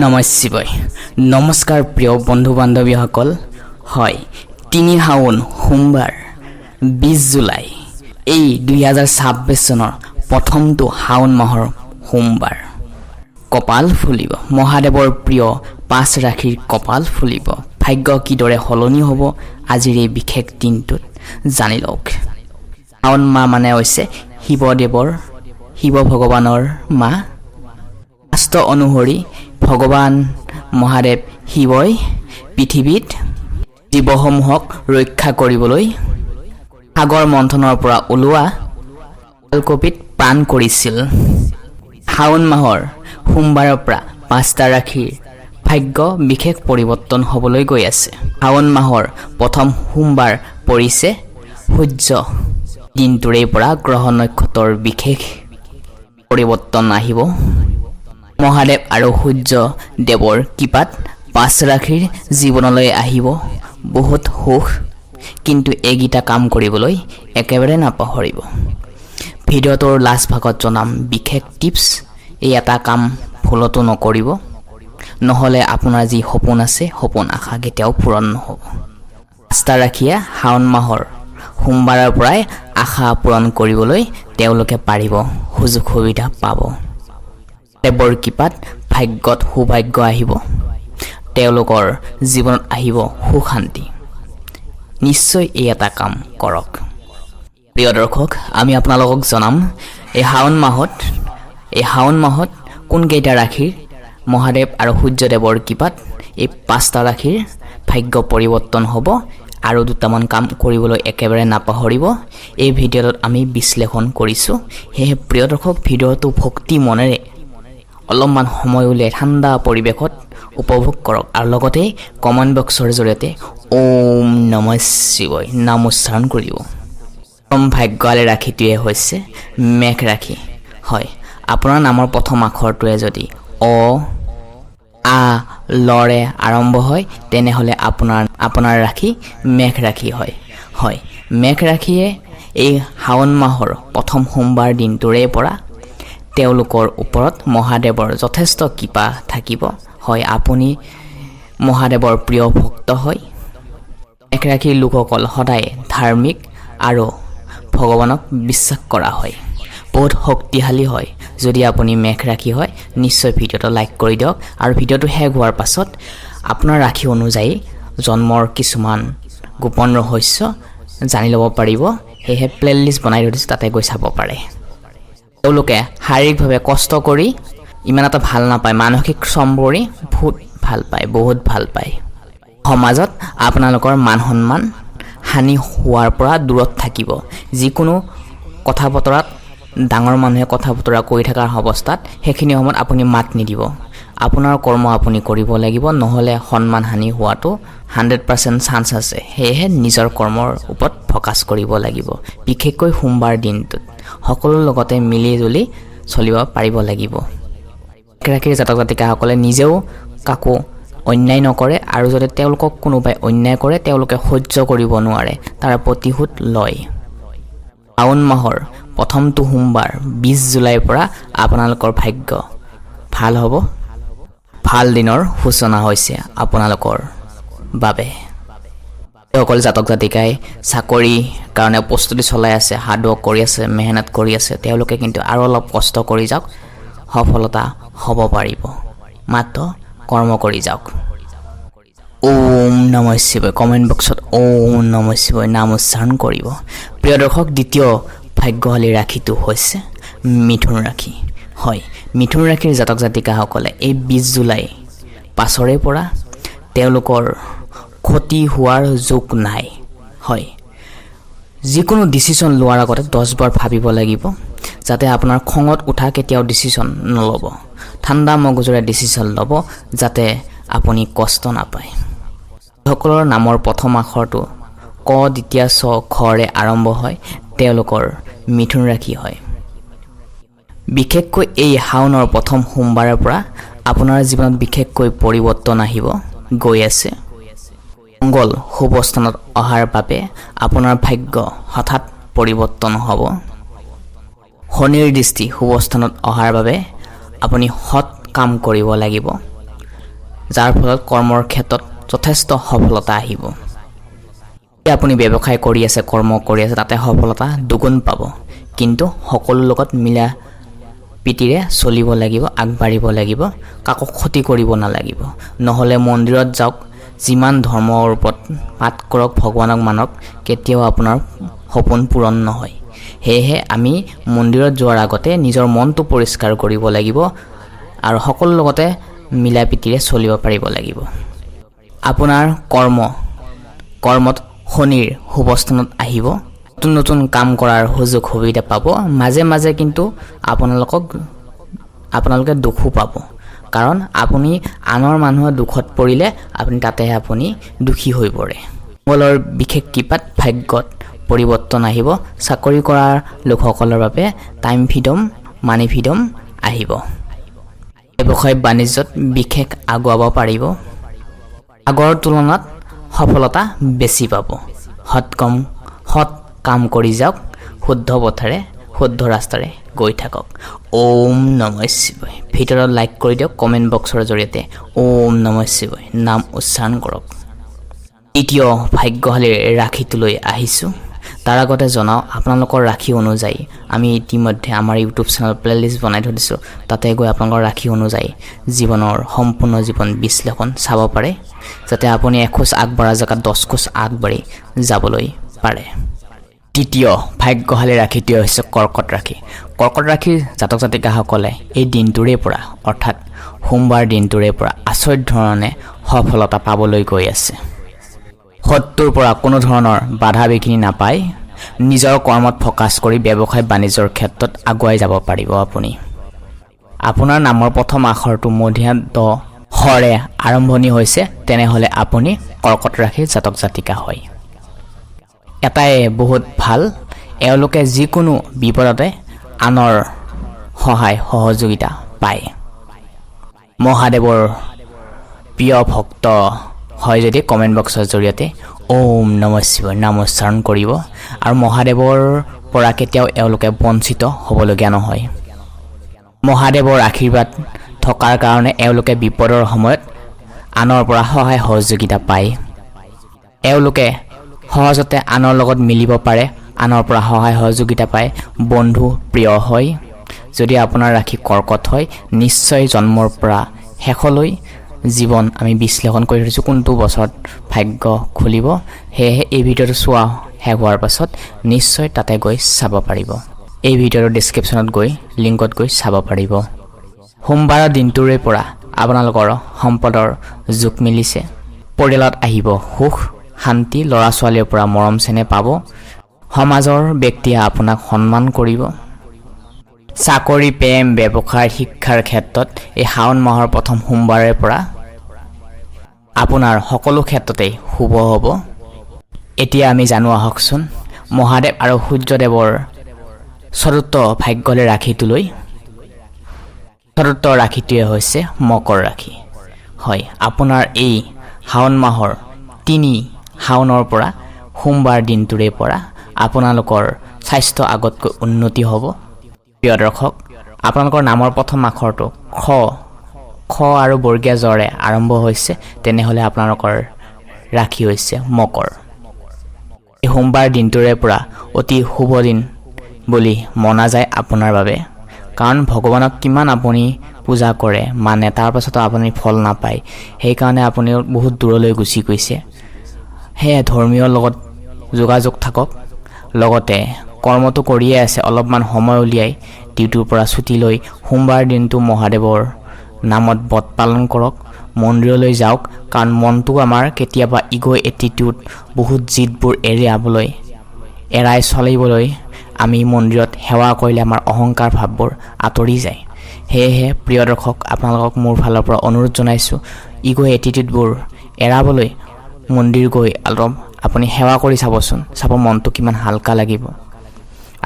নমস্কাৰ নমস্কাৰ প্ৰিয় বন্ধু বান্ধৱীসকল হয় ৩ শাওন সোমবাৰ ২০ জুলাই এই ২০২৬ চনৰ প্ৰথমটো শাওন মাহৰ সোমবাৰ কপাল ফুলিব মহাদেৱৰ প্ৰিয় ৫ ৰাশিৰ কপাল ফুলিব ভাগ্য কিদৰে সলনি হ'ব আজিৰ এই বিশেষ দিনটোত জানি লওক শাওন মাহ মানে হৈছে শিৱ ভগৱানৰ মাহ শাস্ত্ৰ অনুসৰি ভগৱান মহাদেৱ শিৱই পৃথিৱীত জীৱসমূহক ৰক্ষা কৰিবলৈ সাগৰ মন্থনৰ পৰা ওলোৱা কালকোপিত প্ৰাণ কৰিছিল শাওন মাহৰ সোমবাৰৰ পৰা ৫টা ৰাশিৰ ভাগ্য বিশেষ পৰিৱৰ্তন হ'বলৈ গৈ আছে শাওন মাহৰ প্ৰথম সোমবাৰ পৰিছে সূৰ্য দিনটোৰে পৰা গ্ৰহ নক্ষত্ৰৰ বিশেষ পৰিৱৰ্তন আহিব মহাদেৱ আৰু সূৰ্য দেৱৰ কৃপাত ৫ ৰাশিৰ জীৱনলৈ আহিব বহুত সুখ কিন্তু এইকেইটা কাম কৰিবলৈ একেবাৰে নাপাহৰিব ভিডিঅ'টোৰ লাষ্ট ভাগত জনাম বিশেষ টিপছ এই এটা কাম ভুলতো নকৰিব নহ'লে আপোনাৰ যি সপোন আছে সপোন আশা কেতিয়াও পূৰণ নহ'ব ৫টা ৰাশিয়ে শাওন মাহৰ সোমবাৰৰ পৰাই আশা পূৰণ কৰিবলৈ তেওঁলোকে পাৰিব সুযোগ সুবিধা পাব দেৱৰ কৃপাত ভাগ্যত সৌভাগ্য আহিব তেওঁলোকৰ জীৱনত আহিব সুখ শান্তি নিশ্চয় এই এটা কাম কৰক প্ৰিয় দৰ্শক আমি আপোনালোকক জনাম এই শাওন মাহত কোনকেইটা ৰাশিৰ মহাদেৱ আৰু সূৰ্যদেৱৰ কৃপাত এই ৫টা ৰাশিৰ ভাগ্য পৰিৱৰ্তন হ'ব আৰু দুটামান কাম কৰিবলৈ একেবাৰে নাপাহৰিব এই ভিডিঅ'টোত আমি বিশ্লেষণ কৰিছোঁ সেয়ে প্ৰিয় দৰ্শক ভিডিঅ'টো ভক্তি মনেৰে অলপমান সময় উলিয়াই ঠাণ্ডা পৰিৱেশত উপভোগ কৰক আৰু লগতে কমেণ্ট বক্সৰ জৰিয়তে ওম নমঃ শিৱায় নাম উচ্চাৰণ কৰিব প্ৰথম ভাগ্যশালী ৰাশিটোৱে হৈছে মেঘ ৰাশি হয় আপোনাৰ নামৰ প্ৰথম আখৰটোৱে যদি আ লৰে আৰম্ভ হয় তেনেহ'লে আপোনাৰ ৰাশি মেঘ ৰাশি হয় মেঘ ৰাশিয়ে এই শাওন মাহৰ প্ৰথম সোমবাৰ দিনটোৰে পৰা তেওঁলোকৰ ওপৰত মহাদেৱৰ যথেষ্ট কৃপা থাকিব হয় আপুনি মহাদেৱৰ প্ৰিয় ভক্ত হয় মেঘ ৰাশিৰ লোকসকল সদায় ধাৰ্মিক আৰু ভগৱানক বিশ্বাস কৰা হয় বহুত শক্তিশালী হয় যদি আপুনি মেঘ ৰাশি হয় নিশ্চয় ভিডিঅ'টো লাইক কৰি দিয়ক আৰু ভিডিঅ'টো শেষ হোৱাৰ পাছত আপোনাৰ ৰাশি অনুযায়ী জন্মৰ কিছুমান গোপন ৰহস্য জানি ল'ব পাৰিব সেয়েহে প্লেলিষ্ট বনাই দিছোঁ তাতে গৈ চাব পাৰে তেওঁলোকে শাৰীৰিকভাৱে কষ্ট কৰি ইমান এটা ভাল নাপায় মানসিক শ্ৰম কৰি বহুত ভাল পায় সমাজত আপোনালোকৰ মান সন্মান হানি হোৱাৰ পৰা দূৰত থাকিব যিকোনো কথা বতৰাত ডাঙৰ মানুহে কথা বতৰা কৰি থকাৰ অৱস্থাত সেইখিনি সময়ত আপুনি মাত নিদিব আপোনাৰ কৰ্ম আপুনি কৰিব লাগিব নহ'লে সন্মান হানি হোৱাটো 100% চান্স আছে সেয়েহে নিজৰ কৰ্মৰ ওপৰত ফ'কাছ কৰিব লাগিব বিশেষকৈ সোমবাৰ দিনটোত সকলো লগতে মিলি জুলি চলিব পাৰিব লাগিব ৰাশিৰ জাতক জাতিকাসকলে নিজেও কাকো অন্যায় নকৰে আৰু যদি তেওঁলোকক কোনোবাই অন্যায় কৰে তেওঁলোকে সহ্য কৰিব নোৱাৰে তাৰ প্ৰতিশোধ লয় শাওন মাহৰ প্ৰথমটো সোমবাৰ ২০ জুলাইৰ পৰা আপোনালোকৰ ভাগ্য ভাল হ'ব ভাল দিনৰ সূচনা হৈছে আপোনালোকৰ বাবে সকল জাতক জাতিকাই চাকৰি কাৰণে প্ৰস্তুতি চলাই আছে হাৰ্ডৱৰ্ক কৰি আছে মেহনত কৰি আছে তেওঁলোকে কিন্তু আৰু অলপ কষ্ট কৰি যাওক সফলতা হ'ব পাৰিব মাত্ৰ কৰ্ম কৰি যাওক ওম নমঃ শিৱায় কমেণ্ট বক্সত ওম নমঃ শিৱায় নাম উচ্চাৰণ কৰিব প্ৰিয় দৰ্শক দ্বিতীয় ভাগ্যশালী ৰাশিটো হৈছে মিথুন ৰাশি হয় মিথুন ৰাশিৰ জাতক জাতিকাসকলে এই ২০ জুলাই পাছৰে পৰা তেওঁলোকৰ ক্ষতি হোৱাৰ যোগ নাই হয় যিকোনো ডিচিশ্যন লোৱাৰ আগতে 10 বাৰ ভাবিব লাগিব যাতে আপোনাৰ খঙত উঠা কেতিয়াও ডিচিশ্যন নল'ব ঠাণ্ডা মগজুৰে ডিচিশ্যন ল'ব যাতে আপুনি কষ্ট নাপায় সকলৰ নামৰ প্ৰথম আখৰটো ক দ্বিতীয় চ খৰে আৰম্ভ হয় তেওঁলোকৰ মিথুন ৰাশি হয় বিশেষকৈ এই শাওনৰ প্ৰথম সোমবাৰৰ পৰা আপোনাৰ জীৱনত বিশেষকৈ পৰিৱৰ্তন আহিব গৈ আছে মংগল শুভ স্থানত অহাৰ বাবে আপোনাৰ ভাগ্য হঠাৎ পৰিৱৰ্তন হ'ব শনিৰ দৃষ্টি শুভ স্থানত অহাৰ বাবে আপুনি সৎ কাম কৰিব লাগিব যাৰ ফলত কৰ্মৰ ক্ষেত্ৰত যথেষ্ট সফলতা আহিব। আপুনি ব্যৱসায় কৰি আছে, কৰ্ম কৰি আছে, তাতে সফলতা দুগুণ পাব। কিন্তু সকলো লগত মিলা প্ৰীতিৰে চলিব লাগিব, আগবাঢ়িব লাগিব, কাকো ক্ষতি কৰিব নালাগিব। নহ'লে মন্দিৰত যাওক, যিমান ধৰ্মৰ ওপৰত পাঠ কৰক, ভগৱানক মানক, কেতিয়াও আপোনাৰ সপোন পূৰণ নহয়। সেয়েহে আমি মন্দিৰত যোৱাৰ আগতে নিজৰ মনটো পৰিষ্কাৰ কৰিব লাগিব আৰু সকলো লগতে মিলা প্ৰীতিৰে চলিব পাৰিব লাগিব। আপোনাৰ কৰ্মত শনিৰ শুভস্থানত আহিব, নতুন নতুন কাম কৰাৰ সুযোগ সুবিধা পাব। মাজে মাজে কিন্তু আপোনালোকে দুখো পাব, কাৰণ আপুনি আনৰ মানুহৰ দুখত পৰিলে আপুনি দুখী হৈ পৰে। মংগলৰ বিশেষ কৃপাত ভাগ্যত পৰিৱৰ্তন আহিব। চাকৰি কৰাৰ লোকসকলৰ বাবে টাইম ফ্ৰীডম, মানি ফ্ৰীডম আহিব। ব্যৱসায় বাণিজ্যত বিশেষ আগুৱাব পাৰিব। আগৰ তুলনাত সফলতা বেছি পাব। সৎ কাম কৰি যাওক, শুদ্ধ পথেৰে শুদ্ধ ৰাস্তাৰে গৈ থাকক। ওম নমঃ শিৱায়। ভিডিঅ'টো লাইক কৰি দিয়ক, কমেণ্ট বক্সৰ জৰিয়তে ওম নমঃ শিৱায় নাম উচ্চাৰণ কৰক। দ্বিতীয় ভাগ্যশালীৰ ৰাশিটোলৈ আহিছোঁ। তাৰ আগতে জনাওঁ, আপোনালোকৰ ৰাশি অনুযায়ী আমি ইতিমধ্যে আমাৰ ইউটিউব চেনেল প্লেলিষ্ট বনাই থৈ দিছোঁ। তাতে গৈ আপোনালোকৰ ৰাশি অনুযায়ী জীৱনৰ সম্পূৰ্ণ জীৱন বিশ্লেষণ চাব পাৰে, যাতে আপুনি এখোজ আগবঢ়া জেগাত 10 খোজ আগবাঢ়ি যাবলৈ পাৰে। তৃতীয় ভাগ্যশালী ৰাশিটোৱে হৈছে কৰ্কট ৰাশি। কৰ্কট ৰাশিৰ জাতক জাতিকাসকলে এই দিনটোৰে পৰা, অৰ্থাৎ সোমবাৰ দিনটোৰে পৰা আচৰিত ধৰণে সফলতা পাবলৈ গৈ আছে। শত্ৰুৰ পৰা কোনো ধৰণৰ বাধা বিঘিনি নাপায়। নিজৰ কৰ্মত ফ'কাছ কৰি ব্যৱসায় বাণিজ্যৰ ক্ষেত্ৰত আগুৱাই যাব পাৰিব আপুনি। আপোনাৰ নামৰ প্ৰথম আখৰটো মধ্যমীয়া ড হৰে আৰম্ভণি হৈছে, তেনেহ'লে আপুনি কৰ্কট ৰাশিৰ জাতক জাতিকা হয়। এটাই বহুত ভাল, এওঁলোকে যিকোনো বিপদতে আনৰ সহায় সহযোগিতা পায়। মহাদেৱৰ প্ৰিয় ভক্ত হয় যদি কমেণ্ট বক্সৰ জৰিয়তে ওম নমঃ শিৱায় নাম উচ্চাৰণ কৰিব, আৰু মহাদেৱৰ পৰা কেতিয়াও এওঁলোকে বঞ্চিত হ'বলগীয়া নহয়। মহাদেৱৰ আশীৰ্বাদ থকাৰ কাৰণে এওঁলোকে বিপদৰ সময়ত আনৰ পৰা সহায় সহযোগিতা পায়। এওঁলোকে সহজতে আনৰ লগত মিলিব পাৰে, আনৰ পৰা সহায় সহযোগিতা পায়, বন্ধু প্ৰিয় হয়। যদি আপোনাৰ ৰাশি কৰ্কট হয়, নিশ্চয় জন্মৰ পৰা শেষলৈ জীৱন আমি বিশ্লেষণ কৰি থৈছোঁ কোনটো বছৰত ভাগ্য খুলিব। সেয়েহে এই ভিডিঅ'টো চোৱা শেষ হোৱাৰ পাছত নিশ্চয় তাতে গৈ চাব পাৰিব। এই ভিডিঅ'টোৰ ডেছক্ৰিপশ্যনত গৈ লিংকত গৈ চাব পাৰিব। সোমবাৰৰ দিনটোৰে পৰা আপোনালোকৰ সম্পদৰ যোগ মিলিছে। পৰিয়ালত আহিব সুখ শান্তি, ল'ৰা ছোৱালীৰ পৰা মৰম চেনেহ পাব। সমাজৰ ব্যক্তিয়ে আপোনাক সন্মান কৰিব। চাকৰি, প্ৰেম, ব্যৱসায়, শিক্ষাৰ ক্ষেত্ৰত এই শাওণ মাহৰ প্ৰথম সোমবাৰৰ পৰা আপোনাৰ সকলো ক্ষেত্ৰতেই শুভ হ'ব। এতিয়া আমি জানো আহকচোন মহাদেৱ আৰু সূৰ্যদেৱৰ চতুৰ্থ ভাগ্যশালী ৰাশিটোলৈ। চতুৰ্থ ৰাশিটোৱে হৈছে মকৰ ৰাশি। হয়, আপোনাৰ এই শাওণ মাহৰ 3 শাওণৰ পৰা সোমবাৰ দিনটোৰে পৰা আপোনালোকৰ স্বাস্থ্য আগতকৈ উন্নতি হ'ব। প্ৰিয় দৰ্শক, আপোনালোকৰ নামৰ প্ৰথম আখৰটো খ আৰু বৰ্গীয়া জৰে আৰম্ভ হৈছে, তেনেহ'লে আপোনালোকৰ ৰাশি হৈছে মকৰ। এই সোমবাৰ দিনটোৰে পৰা অতি শুভ দিন বুলি মনা যায় আপোনাৰ বাবে, কাৰণ ভগৱানক কিমান আপুনি পূজা কৰে মানে তাৰ পাছতো আপুনি ফল নাপায়, সেইকাৰণে আপুনি বহুত দূৰলৈ গুচি গৈছে। সেয়ে ধৰ্মীয় লগত যোগাযোগ থাকক, লগতে কৰ্মটো কৰিয়ে আছে, অলপমান সময় উলিয়াই ডিউটিৰ পৰা ছুটি লৈ সোমবাৰ দিনটো মহাদেৱৰ নামত ব্ৰত পালন কৰক, মন্দিৰলৈ যাওক, কাৰণ মনটো আমাৰ কেতিয়াবা ইগ' এটিটিউড, বহুত জিদবোৰ এৰাই চলিবলৈ আমি মন্দিৰত সেৱা কৰিলে আমাৰ অহংকাৰ ভাৱবোৰ আঁতৰি যায়। সেয়েহে প্ৰিয় দৰ্শক, আপোনালোকক মোৰ ফালৰ পৰা অনুৰোধ জনাইছোঁ, ইগ' এটিটিউডবোৰ এৰাবলৈ মন্দিৰ গৈ অলপ আপুনি সেৱা কৰি চাবচোন, চাব মনটো কিমান হালকা লাগিব।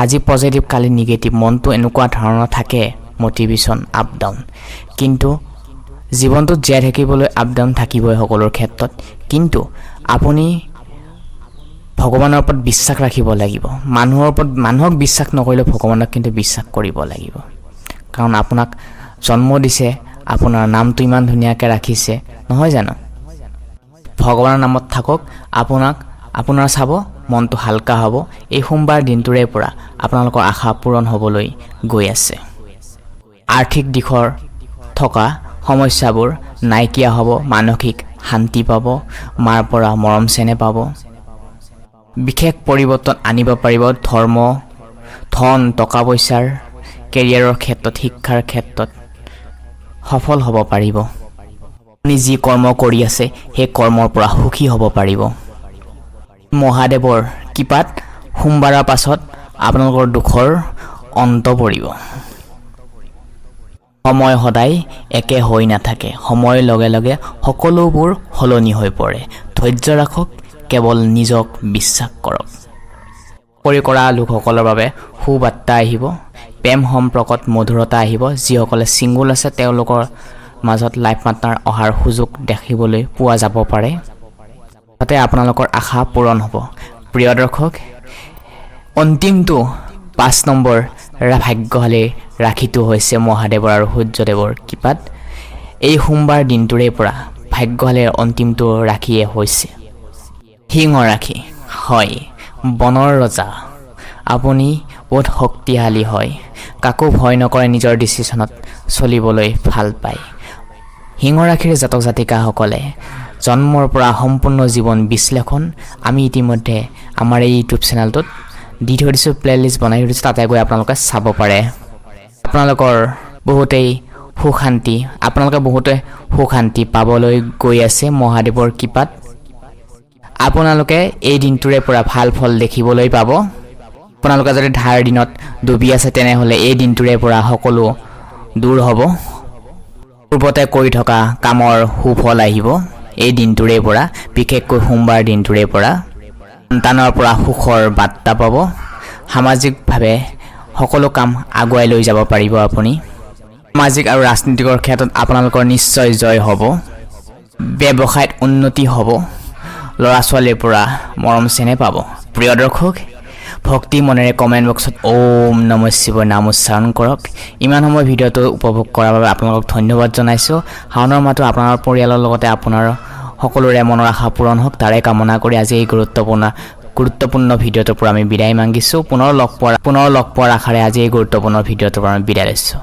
আজি পজিটিভ, কালি নিগেটিভ, মনটো এনেকুৱা ধৰণৰ থাকে, মটিভেশ্যন আপ ডাউন। কিন্তু জীৱনটোত জীয়াই থাকিবলৈ আপ ডাউন থাকিবই সকলোৰ ক্ষেত্ৰত, কিন্তু আপুনি ভগৱানৰ ওপৰত বিশ্বাস ৰাখিব লাগিব। মানুহক বিশ্বাস নকৰিলেও ভগৱানক কিন্তু বিশ্বাস কৰিব লাগিব, কাৰণ আপোনাক জন্ম দিছে, আপোনাৰ নামটো ইমান ধুনীয়াকৈ ৰাখিছে, নহয় জানো? ভগৱানৰ নামত থাকক, আপোনাৰ চাব মনটো হালকা হ'ব। এই সোমবাৰ দিনটোৰে পৰা আপোনালোকৰ আশা পূৰণ হ'বলৈ গৈ আছে। আৰ্থিক দিশৰ থকা সমস্যাবোৰ নাইকিয়া হ'ব, মানসিক শান্তি পাব, মাৰ পৰা মৰম চেনেহ পাব, বিশেষ পৰিৱৰ্তন আনিব পাৰিব। ধন টকা পইচাৰ কেৰিয়াৰৰ ক্ষেত্ৰত, শিক্ষাৰ ক্ষেত্ৰত সফল হ'ব পাৰিব। আপুনি যি কৰ্ম কৰি আছে সেই কৰ্মৰ পৰা সুখী হ'ব পাৰিব। মহাদেৱৰ কৃপাত সোমবাৰৰ পাছত আপোনালোকৰ দুখৰ অন্ত পৰিব। সময় সদায় একে হৈ নাথাকে, সময়ৰ লগে লগে সকলোবোৰ সলনি হৈ পৰে। ধৈৰ্য ৰাখক, কেৱল নিজক বিশ্বাস কৰক। চাকৰি কৰা লোকসকলৰ বাবে সুবাৰ্তা আহিব, প্ৰেম সম্পৰ্কত মধুৰতা আহিব। যিসকলে ছিংগল আছে তেওঁলোকৰ মাজত লাইফ পাৰ্টনাৰ অহাৰ সুযোগ দেখিবলৈ পোৱা যাব পাৰে, যাতে আপোনালোকৰ আশা পূৰণ হ'ব। প্ৰিয় দৰ্শক, অন্তিমটো 5 নম্বৰ ভাগ্যশালী ৰাশিটো হৈছে মহাদেৱৰ আৰু সূৰ্যদেৱৰ কৃপাত এই সোমবাৰ দিনটোৰে পৰা ভাগ্যশালীৰ অন্তিমটো ৰাশিয়ে হৈছে সিংহ ৰাশি। হয়, বনৰ ৰজা। আপুনি বহুত শক্তিশালী হয়, কাকো ভয় নকৰে, নিজৰ ডিচিশ্যনত চলিবলৈ ভাল পায়। সিংহ ৰাশিৰ জাতক জাতিকাসকলে জন্মৰ পৰা সম্পূৰ্ণ জীৱন বিশ্লেষণ আমি ইতিমধ্যে আমাৰ এই ইউটিউব চেনেলটোত দি থৈ দিছোঁ, প্লেলিষ্ট বনাই থৈ দিছোঁ, তাতে গৈ আপোনালোকে চাব পাৰে। আপোনালোকে বহুতে সুখ শান্তি পাবলৈ গৈ আছে মহাদেৱৰ কৃপাত। আপোনালোকে এই দিনটোৰে পৰা ভাল ফল দেখিবলৈ পাব। আপোনালোকে যদি ধাৰ দিনত ডুবি আছে তেনেহ'লে এই দিনটোৰে পৰা সকলো দূৰ হ'ব। পূৰ্বতে কৰি থকা কামৰ সুফল আহিব এই দিনটোৰে পৰা, বিশেষকৈ সোমবাৰ দিনটোৰে পৰা। সন্তানৰ পৰা সুখৰ বাৰ্তা পাব। সামাজিকভাৱে সকলো কাম আগুৱাই লৈ যাব পাৰিব আপুনি। সামাজিক আৰু ৰাজনীতিকৰ ক্ষেত্ৰত আপোনালোকৰ নিশ্চয় জয় হ'ব। ব্যৱসায়ত উন্নতি হ'ব। ল'ৰা ছোৱালীৰ পৰা মৰম চেনেহ পাব। প্ৰিয় দৰ্শক, ভক্তি মনেৰে কমেণ্ট বক্সত ওম নমঃ শিৱায় নাম উচ্চাৰণ কৰক। ইমান সময় ভিডিঅ'টো উপভোগ কৰাৰ বাবে আপোনালোকক ধন্যবাদ জনাইছোঁ। শাওনৰ মাহটো আপোনাৰ পৰিয়ালৰ লগতে আপোনাৰ সকলোৰে মনৰ আশা পূৰণ হওক, তাৰে কামনা কৰি আজি এই গুৰুত্বপূৰ্ণ ভিডিঅ'টোৰ পৰা আমি বিদায় মাগিছোঁ। পুনৰ লগ পোৱাৰ আশাৰে আজি এই গুৰুত্বপূৰ্ণ ভিডিঅ'টোৰ পৰা আমি বিদায় লৈছোঁ।